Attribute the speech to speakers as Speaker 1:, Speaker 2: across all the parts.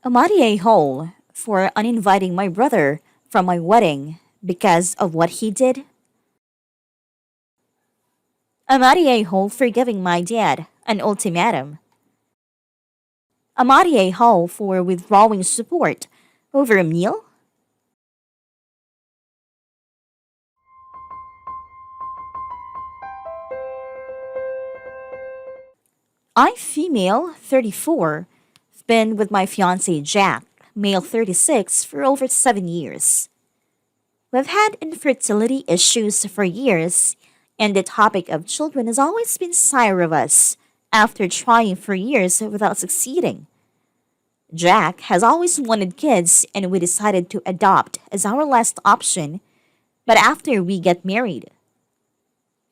Speaker 1: Am I a hole for uninviting my brother from my wedding because of what he did? Am I a hole for giving my dad an ultimatum? Am I a hole for withdrawing support over a meal? I'm female, 34. I've been with my fiance Jack, male 36, for over 7 years. We've had infertility issues for years, and the topic of children has always been sire of us after trying for years without succeeding. Jack has always wanted kids, and we decided to adopt as our last option, but after we get married.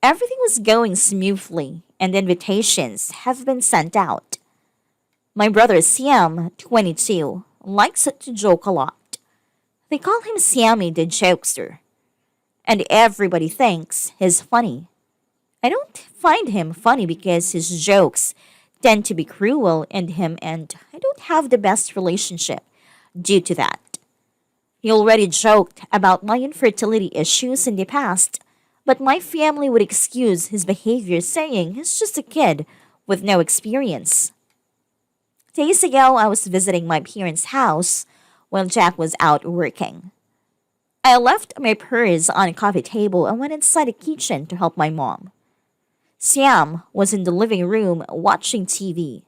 Speaker 1: Everything was going smoothly, and invitations have been sent out. My brother Sam, 22, likes to joke a lot. They call him Sammy the Jokester, and everybody thinks he's funny. I don't find him funny because his jokes tend to be cruel, and him and I don't have the best relationship due to that. He already joked about my infertility issues in the past, but my family would excuse his behavior saying he's just a kid with no experience. Days ago, I was visiting my parents' house while Jack was out working. I left my purse on a coffee table and went inside the kitchen to help my mom. Sam was in the living room watching TV.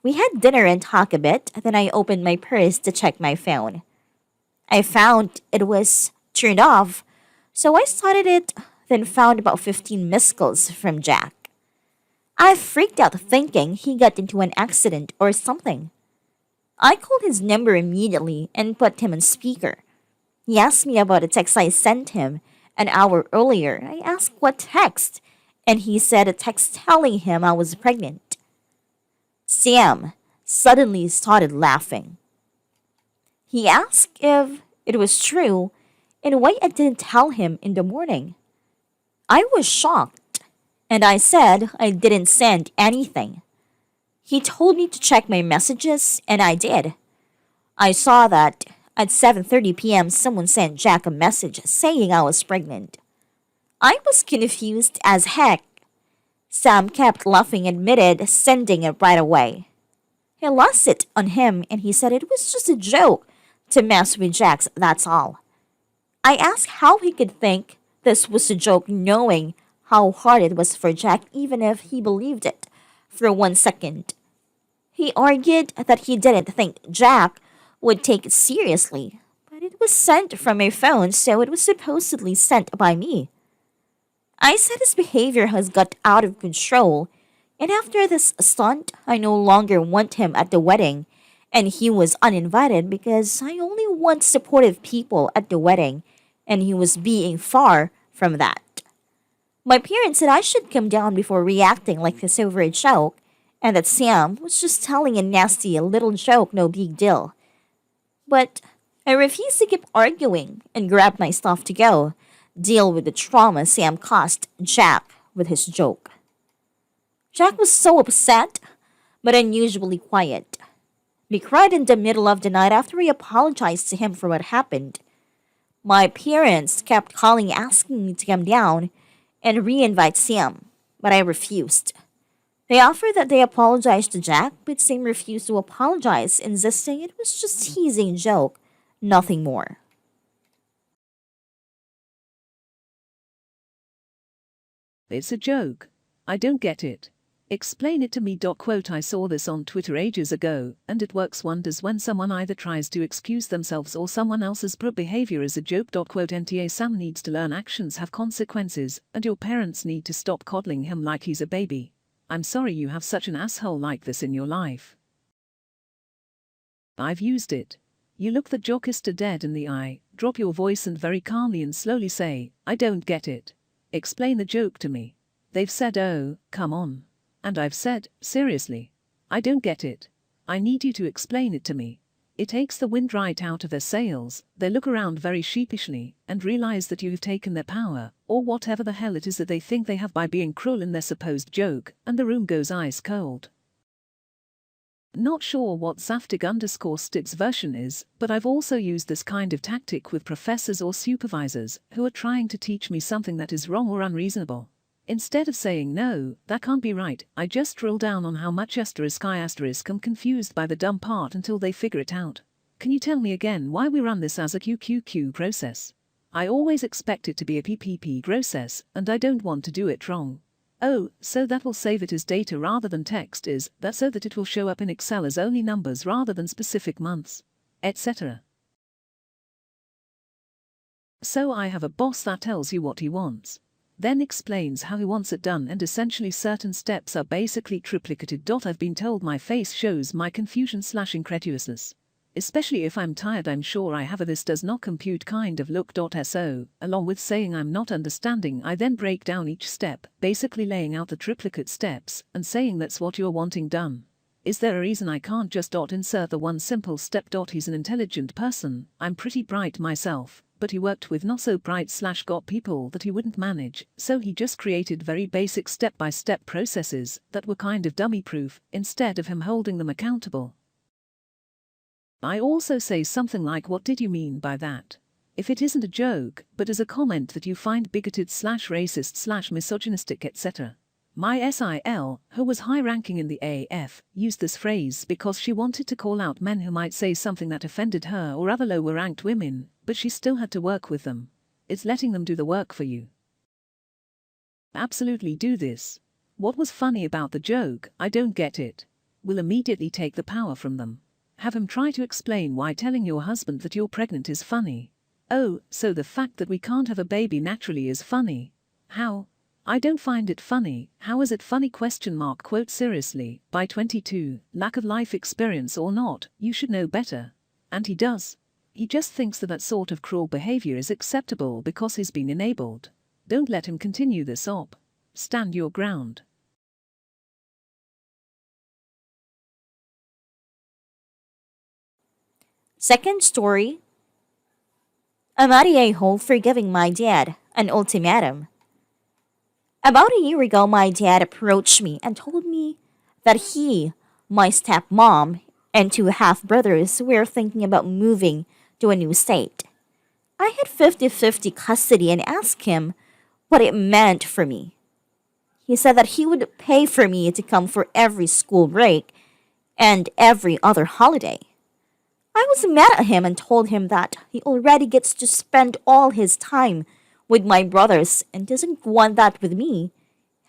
Speaker 1: We had dinner and talked a bit, then I opened my purse to check my phone. I found it was turned off, so I started it, then found about 15 missed calls from Jack. I freaked out thinking he got into an accident or something. I called his number immediately and put him on speaker. He asked me about a text I sent him an hour earlier. I asked what text, and he said a text telling him I was pregnant. Sam suddenly started laughing. He asked if it was true and why I didn't tell him in the morning. I was shocked, and I said I didn't send anything. He told me to check my messages, and I did. I saw that at 7:30 p.m. someone sent Jack a message saying I was pregnant. I was confused as heck. Sam kept laughing and admitted sending it right away. He lost it on him and he said it was just a joke to mess with Jack's, that's all. I asked how he could think this was a joke knowing how hard it was for Jack even if he believed it for 1 second. He argued that he didn't think Jack would take it seriously, but it was sent from my phone, so it was supposedly sent by me. I said his behavior has got out of control, and after this stunt, I no longer want him at the wedding, and he was uninvited because I only want supportive people at the wedding, and he was being far from that. My parents said I should come down before reacting like this over a joke, and that Sam was just telling a nasty little joke, no big deal. But I refused to keep arguing and grabbed my stuff to go, deal with the trauma Sam caused Jack with his joke. Jack was so upset, but unusually quiet. We cried in the middle of the night after I apologized to him for what happened. My parents kept calling asking me to come down and re-invite Sam, but I refused. They offered that they apologize to Jack, but Sam refused to apologize, insisting it was just a teasing joke, nothing more.
Speaker 2: It's a joke. I don't get it. Explain it to me. Quote, I saw this on Twitter ages ago, and it works wonders when someone either tries to excuse themselves or someone else's poor behavior is a joke. Quote, NTA Sam needs to learn actions have consequences, and your parents need to stop coddling him like he's a baby. I'm sorry you have such an asshole like this in your life. I've used it. You look the jokester dead in the eye, drop your voice and very calmly and slowly say, I don't get it. Explain the joke to me. They've said, oh, come on. And I've said, seriously. I don't get it. I need you to explain it to me. It takes the wind right out of their sails. They look around very sheepishly and realize that you've taken their power, or whatever the hell it is that they think they have by being cruel in their supposed joke, and the room goes ice cold. Not sure what Zaftig_Stit's version is, but I've also used this kind of tactic with professors or supervisors who are trying to teach me something that is wrong or unreasonable. Instead of saying no, that can't be right, I just drill down on how much ***. I'm confused by the dumb part until they figure it out. Can you tell me again why we run this as a QQQ process? I always expect it to be a PPP process, and I don't want to do it wrong. Oh, so that will save it as data rather than text, is that so that it will show up in Excel as only numbers rather than specific months, etc. So I have a boss that tells you what he wants, then explains how he wants it done, and essentially certain steps are basically triplicated. I've been told my face shows my confusion/incredulousness. Especially if I'm tired, I'm sure I have a "this does not compute" kind of look. So, along with saying I'm not understanding, I then break down each step, basically laying out the triplicate steps, and saying that's what you're wanting done. Is there a reason I can't just insert the one simple step? He's an intelligent person, I'm pretty bright myself, but he worked with not so bright/got people that he wouldn't manage, so he just created very basic step-by-step processes that were kind of dummy-proof, instead of him holding them accountable. I also say something like, what did you mean by that? If it isn't a joke, but as a comment that you find bigoted/racist/misogynistic, etc. My SIL, who was high-ranking in the AF, used this phrase because she wanted to call out men who might say something that offended her or other lower-ranked women, but she still had to work with them. It's letting them do the work for you. Absolutely do this. What was funny about the joke? I don't get it. Will immediately take the power from them. Have him try to explain why telling your husband that you're pregnant is funny. Oh, so the fact that we can't have a baby naturally is funny. How? I don't find it funny. How is it funny? ? Seriously, by 22, lack of life experience or not, you should know better. And he does. He just thinks that sort of cruel behavior is acceptable because he's been enabled. Don't let him continue this op. Stand your ground.
Speaker 1: Second story. I'm at a hole for giving my dad an ultimatum. About a year ago, my dad approached me and told me that he, my stepmom, and two half-brothers were thinking about moving to a new state. I had 50-50 custody and asked him what it meant for me. He said that he would pay for me to come for every school break and every other holiday. I was mad at him and told him that he already gets to spend all his time with my brothers and doesn't want that with me,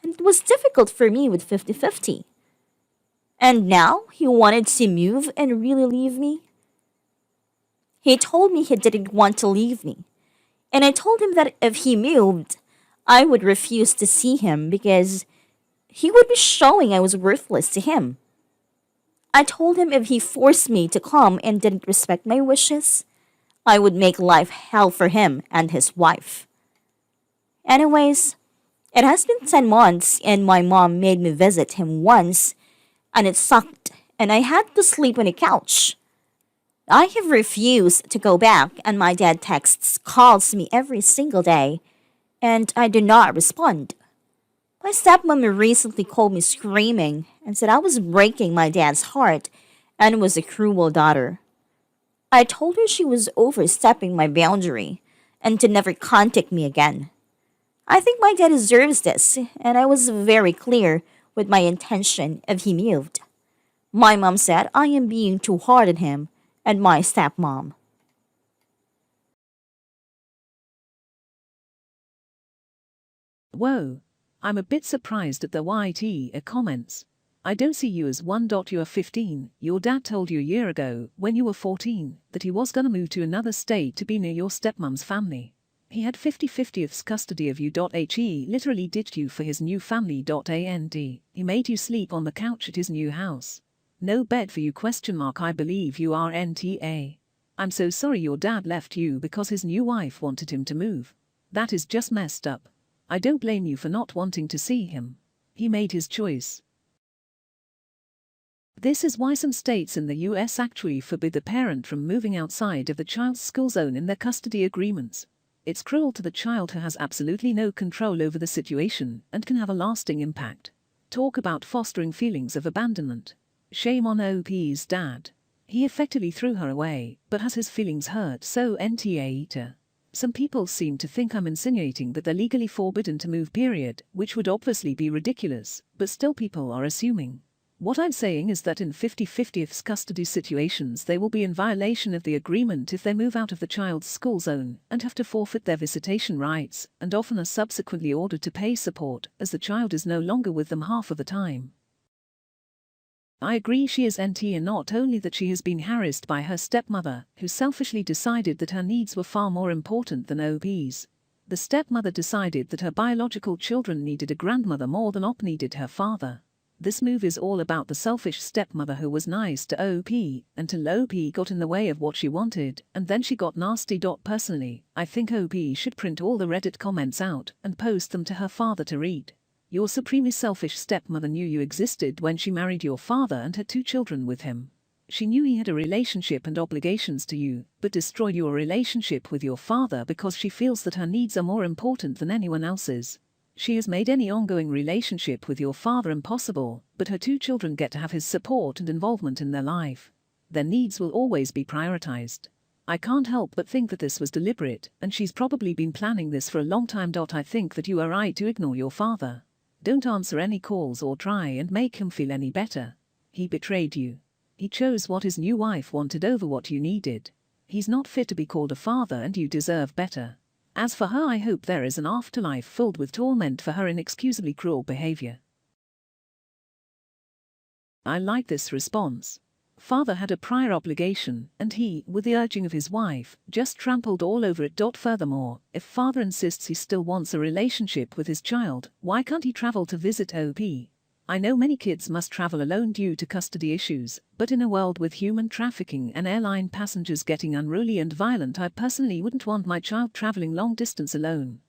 Speaker 1: and it was difficult for me with 50-50. And now he wanted to move and really leave me? He told me he didn't want to leave me, and I told him that if he moved, I would refuse to see him because he would be showing I was worthless to him. I told him if he forced me to come and didn't respect my wishes, I would make life hell for him and his wife. Anyways, it has been 10 months and my mom made me visit him once, and it sucked, and I had to sleep on a couch. I have refused to go back, and my dad calls me every single day, and I do not respond. My stepmom recently called me screaming and said I was breaking my dad's heart and was a cruel daughter. I told her she was overstepping my boundary and to never contact me again. I think my dad deserves this, and I was very clear with my intention if he moved. My mom said I am being too hard on him and my stepmom.
Speaker 2: Whoa. I'm a bit surprised at the YT comments. I don't see you as one. You are 15. Your dad told you a year ago, when you were 14, that he was gonna move to another state to be near your stepmom's family. He had 50/50 custody of you. He literally ditched you for his new family. And he made you sleep on the couch at his new house. No bed for you? I believe you are NTA. I'm so sorry your dad left you because his new wife wanted him to move. That is just messed up. I don't blame you for not wanting to see him. He made his choice. This is why some states in the US actually forbid the parent from moving outside of the child's school zone in their custody agreements. It's cruel to the child who has absolutely no control over the situation and can have a lasting impact. Talk about fostering feelings of abandonment. Shame on OP's dad. He effectively threw her away, but has his feelings hurt, so AITA. Some people seem to think I'm insinuating that they're legally forbidden to move, period, which would obviously be ridiculous, but still people are assuming. What I'm saying is that in 50/50 custody situations they will be in violation of the agreement if they move out of the child's school zone and have to forfeit their visitation rights, and often are subsequently ordered to pay support, as the child is no longer with them half of the time. I agree she is NT, and not only that, she has been harassed by her stepmother, who selfishly decided that her needs were far more important than OP's. The stepmother decided that her biological children needed a grandmother more than OP needed her father. This move is all about the selfish stepmother who was nice to OP until OP got in the way of what she wanted, and then she got nasty. Personally, I think OP should print all the Reddit comments out and post them to her father to read. Your supremely selfish stepmother knew you existed when she married your father and had 2 children with him. She knew he had a relationship and obligations to you, but destroyed your relationship with your father because she feels that her needs are more important than anyone else's. She has made any ongoing relationship with your father impossible, but her 2 children get to have his support and involvement in their life. Their needs will always be prioritized. I can't help but think that this was deliberate, and she's probably been planning this for a long time. I think that you are right to ignore your father. Don't answer any calls or try and make him feel any better. He betrayed you. He chose what his new wife wanted over what you needed. He's not fit to be called a father, and you deserve better. As for her, I hope there is an afterlife filled with torment for her inexcusably cruel behavior. I like this response. Father had a prior obligation, and he, with the urging of his wife, just trampled all over it. Furthermore, if father insists he still wants a relationship with his child, why can't he travel to visit OP? I know many kids must travel alone due to custody issues, but in a world with human trafficking and airline passengers getting unruly and violent, I personally wouldn't want my child traveling long distance alone.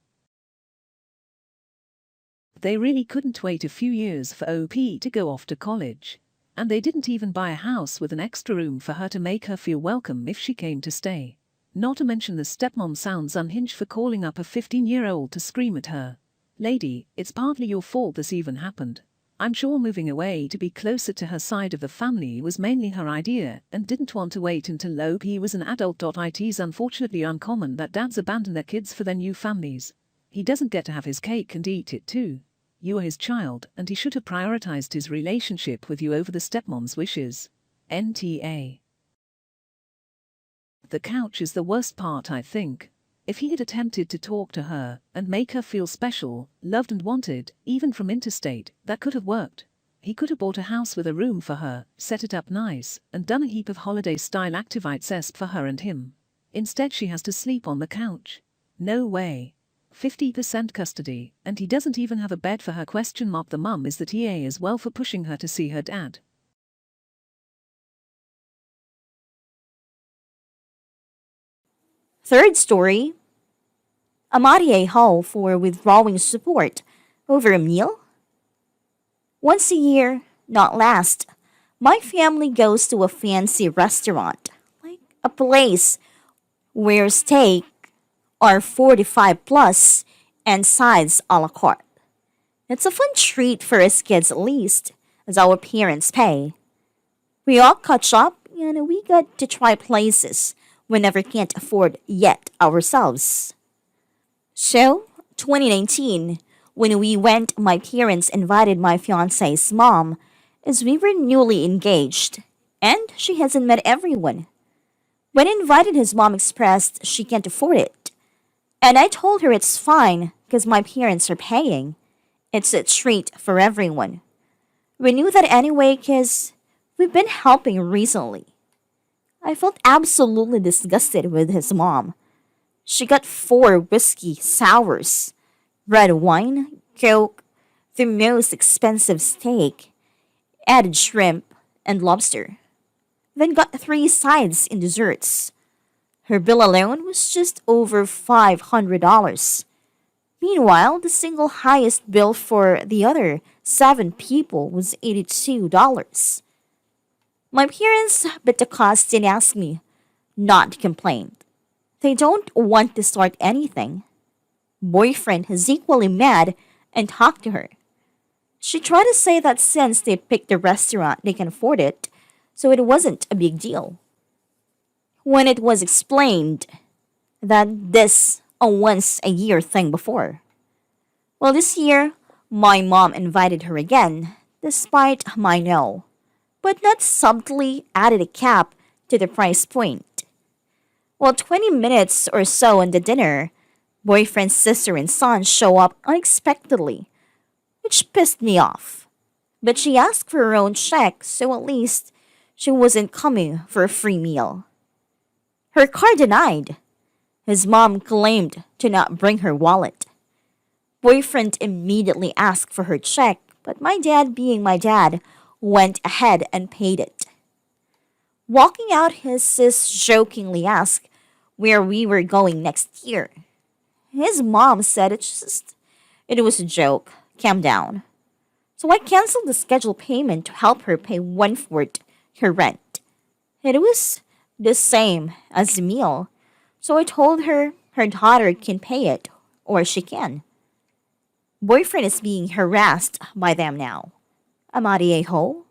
Speaker 2: They really couldn't wait a few years for OP to go off to college. And they didn't even buy a house with an extra room for her to make her feel welcome if she came to stay. Not to mention the stepmom sounds unhinged for calling up a 15-year-old to scream at her. Lady, it's partly your fault this even happened. I'm sure moving away to be closer to her side of the family was mainly her idea and didn't want to wait until OP was an adult. It is unfortunately uncommon that dads abandon their kids for their new families. He doesn't get to have his cake and eat it too. You are his child, and he should have prioritized his relationship with you over the stepmom's wishes. NTA. The couch is the worst part, I think. If he had attempted to talk to her and make her feel special, loved and wanted, even from interstate, that could have worked. He could have bought a house with a room for her, set it up nice, and done a heap of holiday-style activities for her and him. Instead she has to sleep on the couch. No way. 50% custody, and he doesn't even have a bed for her? The mum is the TA as well for pushing her to see her dad.
Speaker 1: Third story. Amarie Hall for withdrawing support over a meal? Once a year, not last, my family goes to a fancy restaurant, like a place where steak are 45 plus and sides a la carte. It's a fun treat for us kids at least, as our parents pay. We all catch up and we get to try places we never can't afford yet ourselves. So, 2019, when we went, my parents invited my fiance's mom, as we were newly engaged, and she hasn't met everyone. When invited, his mom expressed she can't afford it. And I told her it's fine, because my parents are paying. It's a treat for everyone. We knew that anyway, because we've been helping recently. I felt absolutely disgusted with his mom. She got 4 whiskey sours, red wine, coke, the most expensive steak, added shrimp, and lobster. Then got 3 sides in desserts. Her bill alone was just over $500. Meanwhile, the single highest bill for the other 7 people was $82. My parents bit the cost and asked me not to complain. They don't want to start anything. Boyfriend is equally mad and talked to her. She tried to say that since they picked the restaurant, they can afford it, so it wasn't a big deal. When it was explained that this a once a year thing before. Well, this year, my mom invited her again, despite my no, but not subtly added a cap to the price point. Well, 20 minutes or so on the dinner, boyfriend's sister and son show up unexpectedly, which pissed me off. But she asked for her own check, so at least she wasn't coming for a free meal. Her car denied. His mom claimed to not bring her wallet. Boyfriend immediately asked for her check, but my dad, being my dad, went ahead and paid it. Walking out, his sis jokingly asked where we were going next year. His mom said it was a joke. Calm down. So I canceled the scheduled payment to help her pay one fourth her rent. It was the same as the meal, so I told her her daughter can pay it, or she can. Boyfriend is being harassed by them now. Am I a hoe?